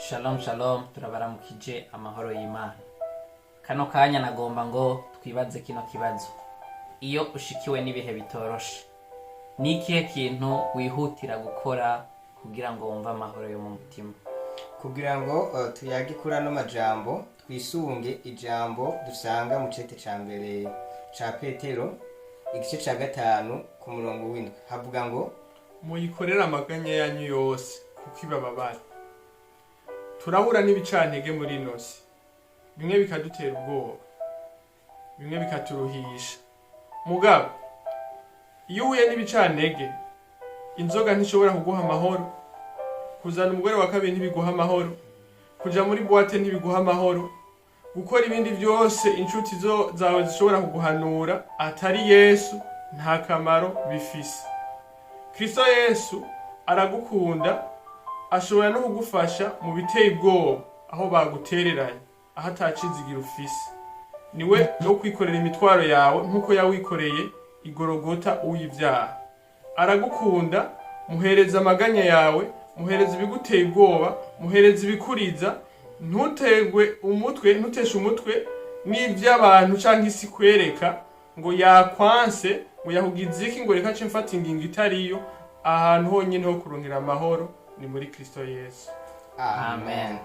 Shalom shalom, turabaramukije amahoro y'Imana. Kano kanya nagomba ngo twibaze kino kibazo. Iyo ushikiwe n'ibihe bitoroshe, ni ikihe kintu wihutira gukora kugira ngo wumve amahoro yo mu mutima? Kugira ngo tuyage kuri ano majambo twisunge ijambo dusanga mu cete ca mbere ca Petero igice ca 5 ku murongo w'indwi havuga ngo muyikorera amaganya yanyu yose kuko ibababara. Turahura n'ibicantege muri inosi, bimwe bikadutera ubwoba, bimwe bikaturuhisha. Mugabo iyo uhuye n'ibicantege, inzoga ntishobora kuguha amahoro, kuzana umugore wa kabiri ntibiguha amahoro, kuja muri boîte ntibiguha amahoro, gukora ibindi byose inshuti zawe zishobora kuguhanura atari Yesu nta kamaro bifise. Kristo Yesu aragukunda, ashobora no kugufasha mu biteye ubwoba aho bagutereranye, aho atacizigira ufise. Niwe no kwikorera imitwaro yawe nkuko yawikoreye igorogota uyivyaha. Aragukunda, muhereza amaganya yawe, muhereza ibiguteye ubwoba, muhereza ibikuriza, ntuteshe umutwe n'ivy'abantu canke isi kwereka ngo yakwanse, ngo yahugize iki ngo reka mfata ingingo itariyo. Ahantu honyine ho kurongera amahoro ni muri Kristo Yesu. Amen.